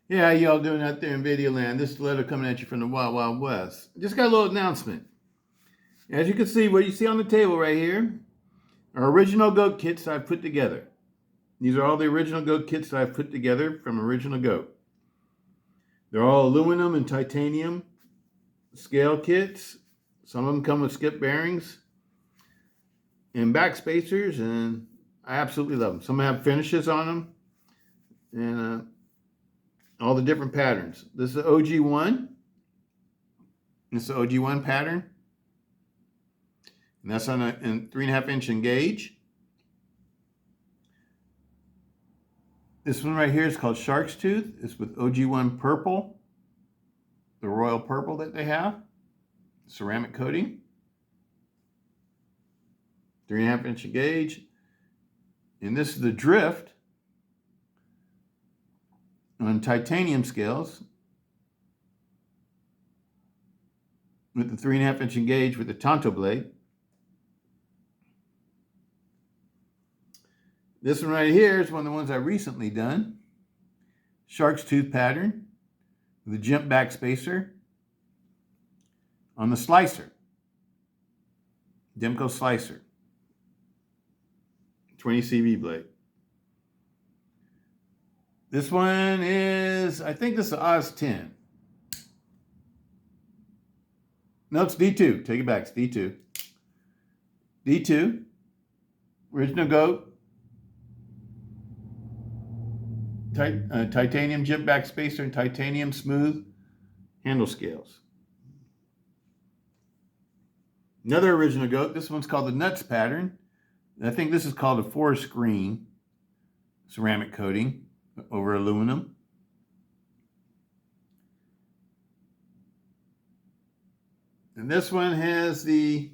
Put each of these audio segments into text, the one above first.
Yeah, how y'all doing out there in video land? This is Stiletto coming at you from the Wild Wild West. Just got a little announcement. As you can see, what you see on the table right here are original goat kits I've put together. These are all the original goat kits that I've put together from Original Goat. They're all aluminum and titanium scale kits. Some of them come with skip bearings and back spacers, and I absolutely love them. Some have finishes on them, and all the different patterns. This is the OG1. This is the OG1 pattern. And that's on a 3.5 inch gauge. This one right here is called Shark's Tooth. It's with OG1 purple, the royal purple that they have, ceramic coating. 3.5 inch gauge. And this is the Drift on titanium scales with the 3.5 inch gauge with the Tonto blade. This one right here is one of the ones I recently done. Shark's Tooth pattern with a jump back spacer on the slicer. Demco slicer. 20 CV blade. This one is, I think this is Oz 10. No, it's D2. Take it back. It's D2. D2. Original Goat. Titanium jump back spacer and titanium smooth handle scales. Another Original Goat. This one's called the Nuts pattern. I think this is called a forest green ceramic coating over aluminum. And this one has the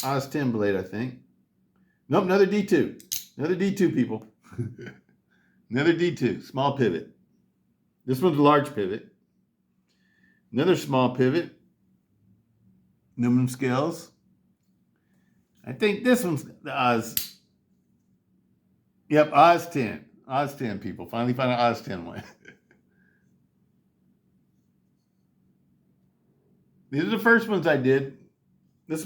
Oz 10 blade, I think. Nope, another D2. Another D2, people. Another D2, small pivot. This one's a large pivot. Another small pivot. Aluminum scales. I think this one's the Oz. Yep, Oz 10. Oz 10, people. Finally found an Oz 10 one. These are the first ones I did. This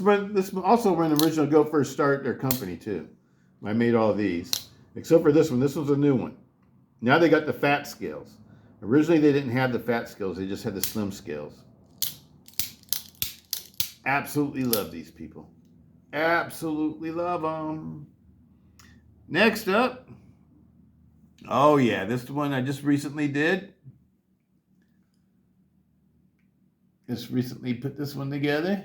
also when Original Goat first started their company, too. I made all these. Except for this one. This one's a new one. Now they got the fat scales. Originally, they didn't have the fat scales. They just had the slim scales. Absolutely love these, people. Absolutely love them. Next up. Oh, yeah. This is the one I just recently did. Just recently put this one together.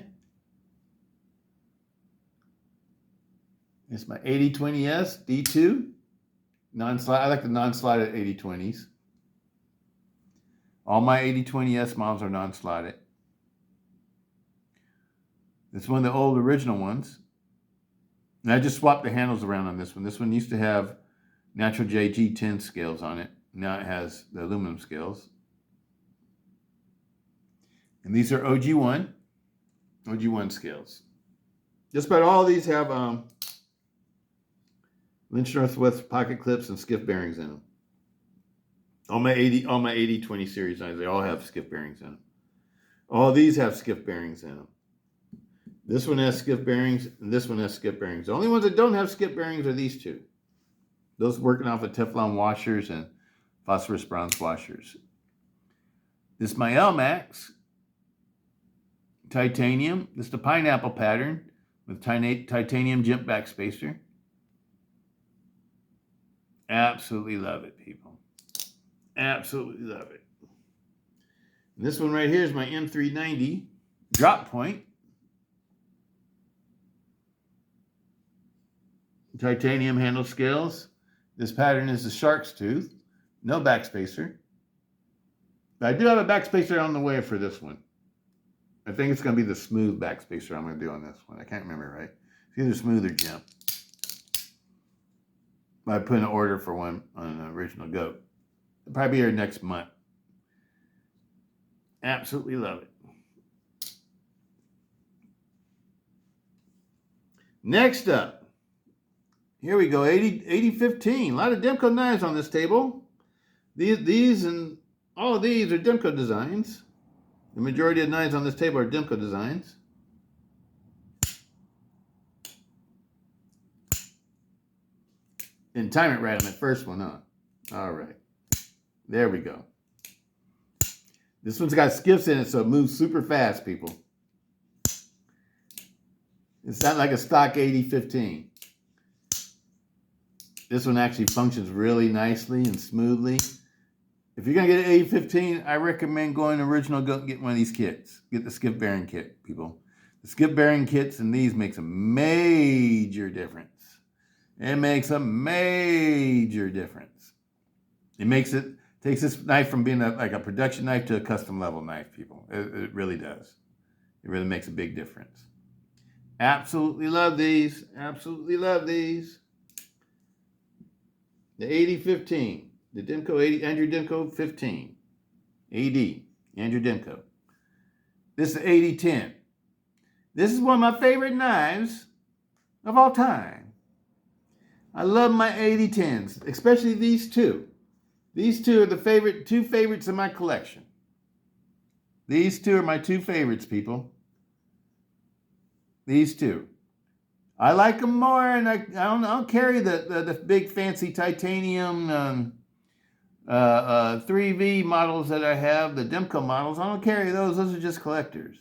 It's my 8020S D2. Non-slide. I like the non-slided 8020s. All my 8020S models are non-slided. It's one of the old original ones. And I just swapped the handles around on this one. This one used to have Natural J G10 scales on it. Now it has the aluminum scales. And these are OG1 scales. Just about all of these have Lynch Northwest pocket clips and skiff bearings in them. All my 80-20 series knives, they all have skiff bearings in them. All these have skiff bearings in them. This one has skiff bearings, and this one has skiff bearings. The only ones that don't have skiff bearings are these two. Those working off of Teflon washers and phosphorus bronze washers. This is my LMAX titanium. This is the pineapple pattern with titanium jump back spacer. Absolutely love it, people. Absolutely love it. And this one right here is my M390 drop point. Titanium handle scales. This pattern is the Shark's Tooth. No backspacer. I do have a backspacer on the way for this one. I think it's going to be the smooth backspacer I'm going to do on this one. I can't remember, right? It's either smooth or jump. I put an order for one on an Original Goat. It'll probably be here next month. Absolutely love it. Next up. Here we go, 80-15. A lot of Demco knives on this table. These and All of these are Demco designs. The majority of the knives on this table are Demco designs. Didn't time it right on that first one, huh? All right. There we go. This one's got skips in it, so it moves super fast, people. It's not like a stock 80-15. This one actually functions really nicely and smoothly. If you're going to get an 80-15, I recommend going original, go get one of these kits. Get the skip bearing kit, people. The skip bearing kits and these makes a major difference. It makes a major difference. It takes this knife from being like a production knife to a custom level knife, people. It really does. It really makes a big difference. Absolutely love these. Absolutely love these. The 80-15. The Demco 80, Andrew Demco 15. AD, Andrew Demco. This is the 80-10. This is one of my favorite knives of all time. I love my 80-10s, especially these two. These two are the two favorites in my collection. These two are my two favorites, people. These two. I like them more, and I don't carry the big fancy titanium 3V models that I have, the Demco models. I don't carry those. Those are just collectors.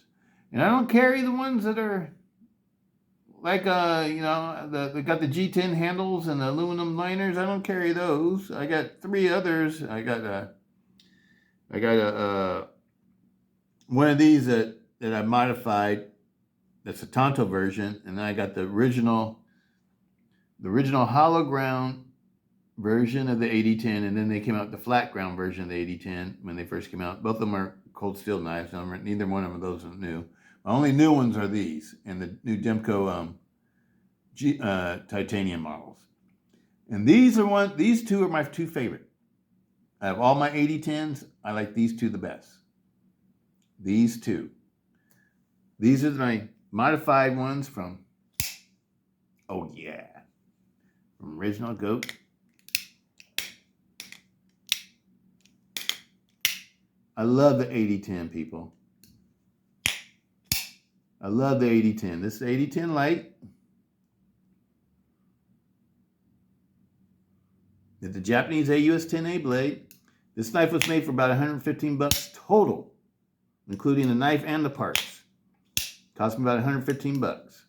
And I don't carry the ones that are like, they got the G10 handles and the aluminum liners. I don't carry those. I got three others. I got one of these that I modified. That's a Tonto version, and then I got the original hollow ground version of the 80-10, and then they came out with the flat ground version of the 80-10 when they first came out. Both of them are cold steel knives. Neither one of those are new. My only new ones are these and the new Demco titanium models. And these two are my two favorite. Out of all my 80-10s, I like these two the best. These two. These are my modified ones from, oh yeah, from Original Goat. I love the 80-10, people. I love the 80-10. This is the 80-10 light. It's the Japanese AUS 10A blade. This knife was made for about $115 total, including the knife and the parts. Cost me about $115.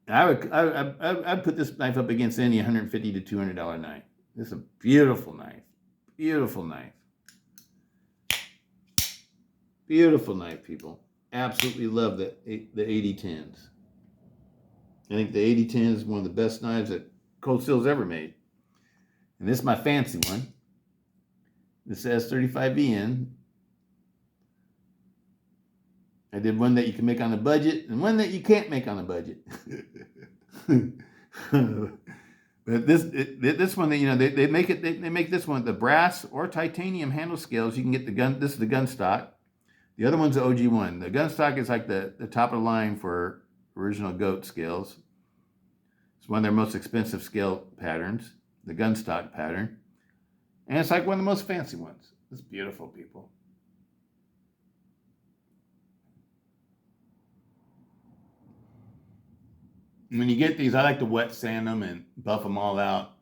I'd put this knife up against any $150 to $200 knife. This is a beautiful knife. Beautiful knife. Beautiful knife, people. Absolutely love the 80-10s. I think the 80-10 is one of the best knives that Cold Steel's ever made. And this is my fancy one. This is S35VN. I did one that you can make on a budget and one that you can't make on a budget. But this one, they make this one with the brass or titanium handle scales. You can get the gun. This is the gun stock. The other one's the OG one. The gun stock is like the top of the line for Original Goat scales. It's one of their most expensive scale patterns, the gun stock pattern. And it's like one of the most fancy ones. It's beautiful, people. When you get these, I like to wet sand them and buff them all out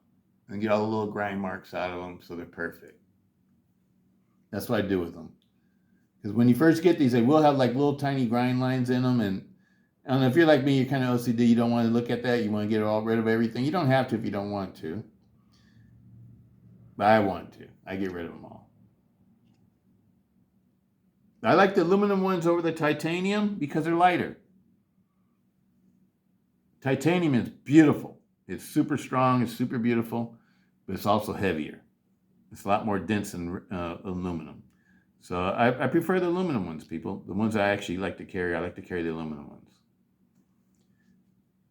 and get all the little grind marks out of them so they're perfect. That's what I do with them. Because when you first get these, they will have like little tiny grind lines in them. And I don't know, if you're like me, you're kind of OCD, you don't want to look at that. You want to get all rid of everything. You don't have to if you don't want to. But I want to. I get rid of them all. I like the aluminum ones over the titanium because they're lighter. Titanium is beautiful. It's super strong. It's super beautiful. But it's also heavier. It's a lot more dense than aluminum. So I prefer the aluminum ones, people. The ones I actually like to carry. I like to carry the aluminum ones.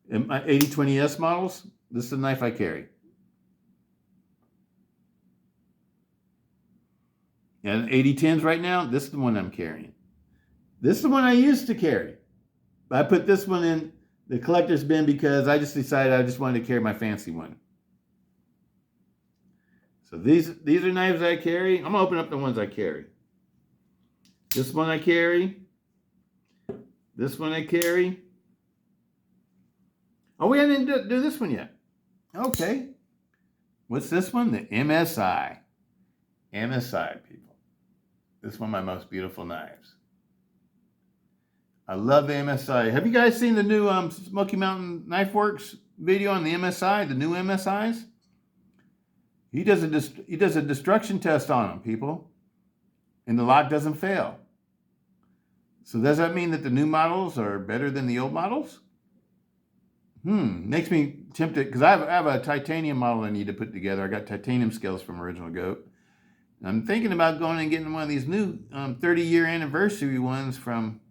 In my 80-20S models, this is the knife I carry. And 80-10s right now, this is the one I'm carrying. This is the one I used to carry. But I put this one in the collector's bin because I just decided I just wanted to carry my fancy one. So these are knives I carry. I'm gonna open up the ones I carry. This one I carry. This one I carry. Oh, we didn't do this one yet. Okay. What's this one? The MSI. MSI, people. This is one of my most beautiful knives. I love the MSI. Have you guys seen the new Smoky Mountain Knife Works video on the MSI, the new MSIs? He does a destruction test on them, people, and the lock doesn't fail. So does that mean that the new models are better than the old models? Makes me tempted, because I have a titanium model I need to put together. I got titanium scales from Original Goat. I'm thinking about going and getting one of these new 30-year anniversary ones from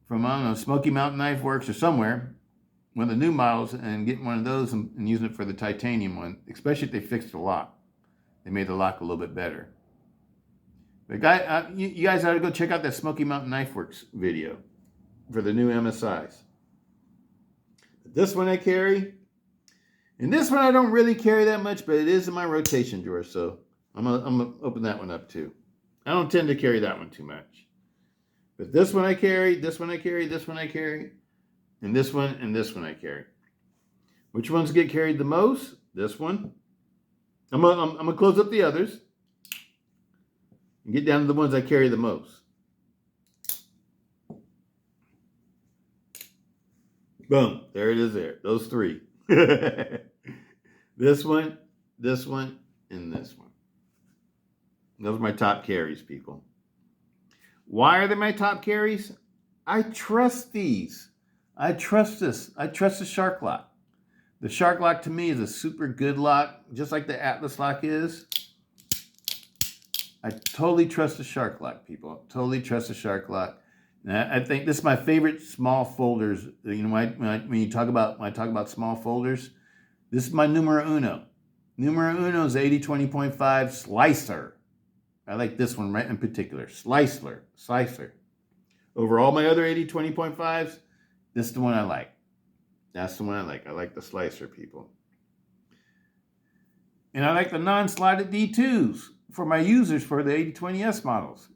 I don't know, Smoky Mountain Knife Works or somewhere, one of the new models, and getting one of those and using it for the titanium one, especially if they fixed the lock. They made the lock a little bit better. But you guys ought to go check out that Smoky Mountain Knife Works video for the new MSIs. This one I carry. And this one I don't really carry that much, but it is in my rotation drawer, so I'm gonna open that one up too. I don't tend to carry that one too much. But this one I carry, this one I carry, this one I carry, and this one I carry. Which ones get carried the most? This one. I'm gonna close up the others and get down to the ones I carry the most. Boom, there it is there. Those three. This one, and this one. Those are my top carries, people. Why are they my top carries? I trust these. I trust this. I trust the Shark Lock. The Shark Lock to me is a super good lock, just like the Atlas Lock is. I totally trust the Shark Lock, people. Totally trust the Shark Lock. And I think this is my favorite small folders. You know, when I talk about small folders, this is my numero uno. Numero uno is 80-20.5 slicer. I like this one right in particular. Slicer. Over all my other 80-20.5s, this is the one I like. That's the one I like. I like the slicer, people. And I like the non-slotted D2s for my users for the 80-20S models.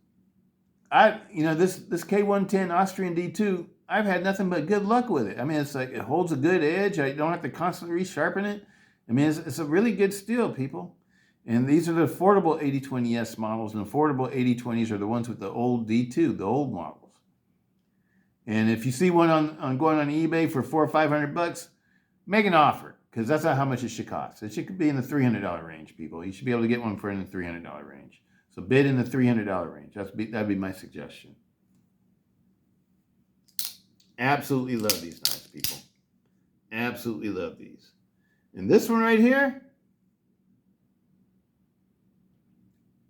This K110 Austrian D2, I've had nothing but good luck with it. I mean, it's like it holds a good edge. I don't have to constantly resharpen it. I mean, it's a really good steel, people. And these are the affordable 80-20S models, and affordable 80-20s are the ones with the old D2, the old models. And if you see one on going on eBay for $400 or $500, make an offer, because that's not how much it should cost. It should be in the $300 range, people. You should be able to get one for in the $300 range. So bid in the $300 range. That'd be my suggestion. Absolutely love these knives, people. Absolutely love these. And this one right here,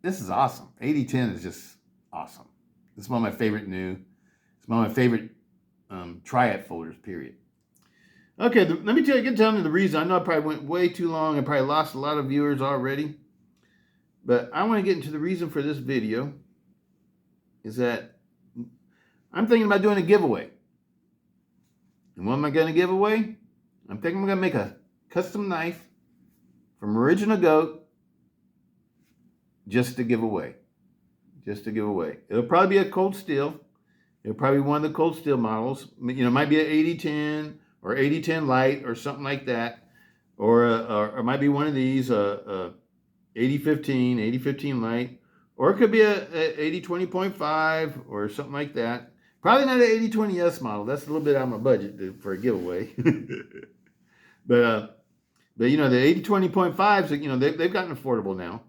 this is awesome. 80-10 is just awesome. This is one of my favorite it's one of my favorite triad folders, period. Okay, let me get down to the reason. I know I probably went way too long. I probably lost a lot of viewers already. But I want to get into the reason for this video is that I'm thinking about doing a giveaway. And what am I going to give away? I'm thinking I'm going to make a custom knife from Original Goat just to give away. It'll probably be a cold steel. It'll probably be one of the cold steel models. You know, it might be an 80-10 or 80-10 light or something like that. Or it might be one of these, 80-15 light. Or it could be a 80-20.5 or something like that. Probably not an 80-20S model. That's a little bit out of my budget for a giveaway. But you know, the 80-20.5s, you know, they've gotten affordable now.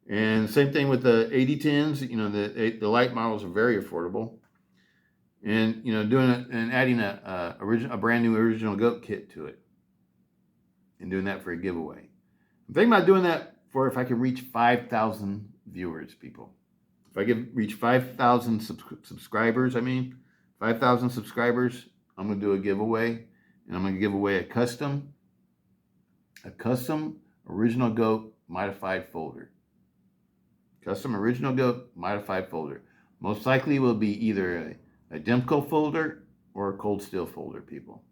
And same thing with the 80-10s. You know, the light models are very affordable. And you know, doing it and adding a brand new Original Goat kit to it, and doing that for a giveaway. I'm thinking about doing that for if I can reach 5,000 viewers, people. If I can reach 5,000 subscribers, 5,000 subscribers, I'm going to do a giveaway. And I'm going to give away a custom Original Goat modified folder. Custom Original Goat modified folder. Most likely it will be either a Demco folder or a cold steel folder, people.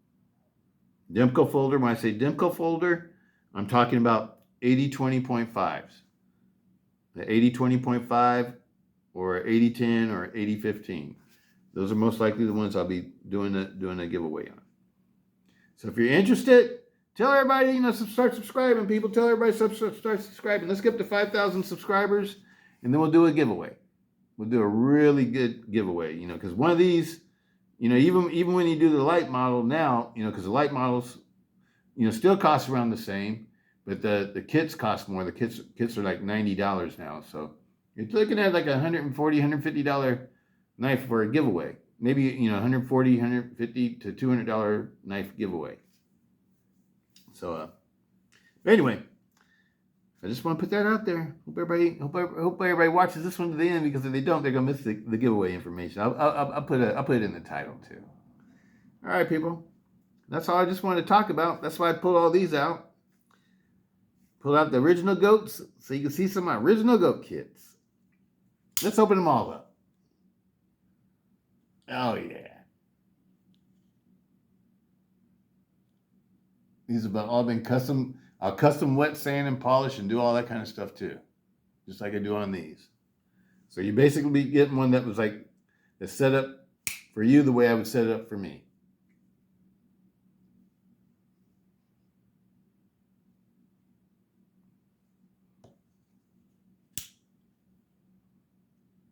Demco folder, when I say Demco folder, I'm talking about 80-20.5s. The 80-20.5 or 80-10 or 80-15. Those are most likely the ones I'll be doing a giveaway on. So if you're interested, tell everybody, start subscribing, people. Tell everybody start subscribing. Let's get up to 5,000 subscribers, and then we'll do a giveaway. We'll do a really good giveaway, because one of these, even when you do the light model now, because the light models, still cost around the same, but the kits cost more. The kits are like $90 now. So you're looking at like $140, $150 knife for a giveaway. Maybe, $140, $150 to $200 knife giveaway. So, anyway, I just want to put that out there. Hope everybody watches this one to the end, because if they don't, they're gonna miss the giveaway information. I'll put it in the title too. All right, people. That's all I just wanted to talk about. That's why I pulled all these out. Pulled out the original goats so you can see some of my original goat kits. Let's open them all up. Oh yeah. These have all been custom. I'll custom wet, sand, and polish, and do all that kind of stuff too, just like I do on these. So you basically be getting one that was like the setup for you the way I would set it up for me.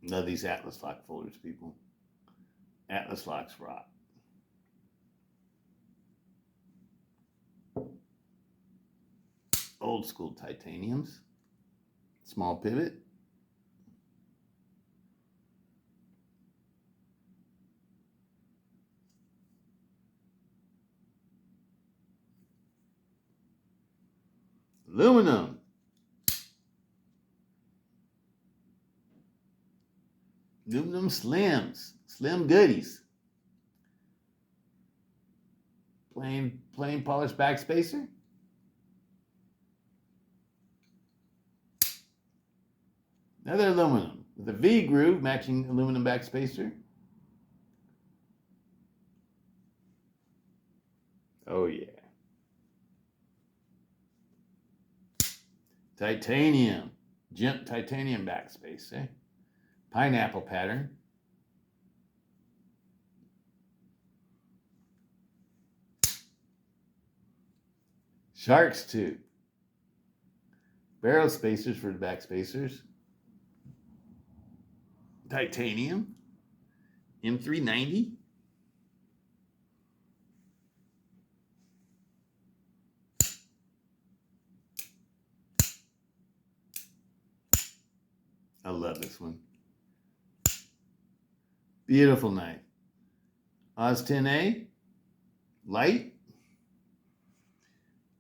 Love these Atlas lock folders, people. Atlas locks rock. Old school titaniums. Small pivot. Aluminum. Aluminum slims. Slim goodies. Plain polished backspacer. Another aluminum with a V groove matching aluminum backspacer. Oh yeah. Titanium. Gent titanium backspacer. Pineapple pattern. Shark's tooth. Barrel spacers for the backspacers. Titanium. M390. I love this one. Beautiful knife. Oz 10A. Light.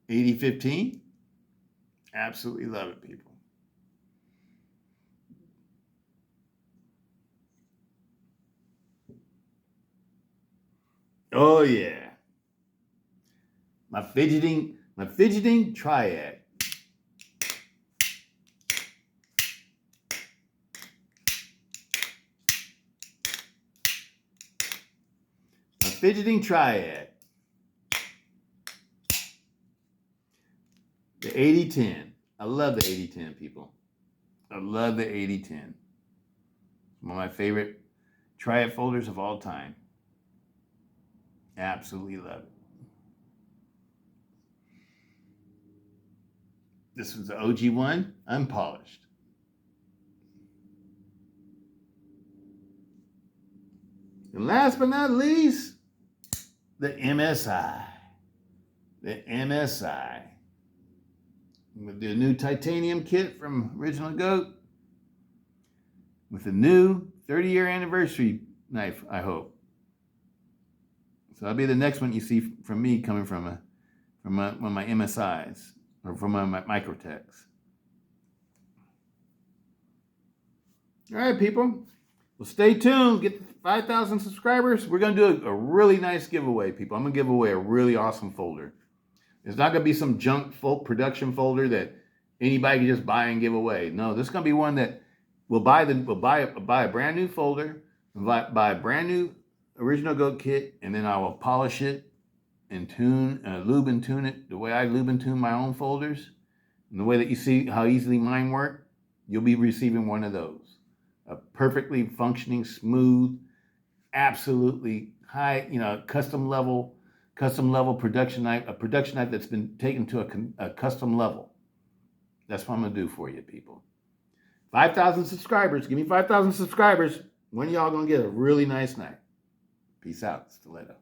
80-15. Absolutely love it, people. Oh yeah. My fidgeting triad. My fidgeting triad. The 80-10. I love the 80-10, people. I love the 80-10. One of my favorite triad folders of all time. Absolutely love it. This was the OG one, unpolished. And last but not least, the MSI. The MSI. I'm going to do a new titanium kit from Original Goat with a new 30-year anniversary knife, I hope. So that'll be the next one you see from me coming from one of my MSIs or from one of my Microtechs. All right, people. Well, stay tuned. Get 5,000 subscribers. We're going to do a really nice giveaway, people. I'm going to give away a really awesome folder. It's not going to be some junk production folder that anybody can just buy and give away. No, this is going to be one that we'll buy a brand new folder, buy a brand new Original Goat kit, and then I will polish it and lube and tune it the way I lube and tune my own folders. And the way that you see how easily mine work, you'll be receiving one of those. A perfectly functioning, smooth, absolutely high, custom level production knife, a production knife that's been taken to a custom level. That's what I'm gonna do for you, people. 5,000 subscribers. Give me 5,000 subscribers. When y'all gonna get a really nice knife? Peace out, Stiletto.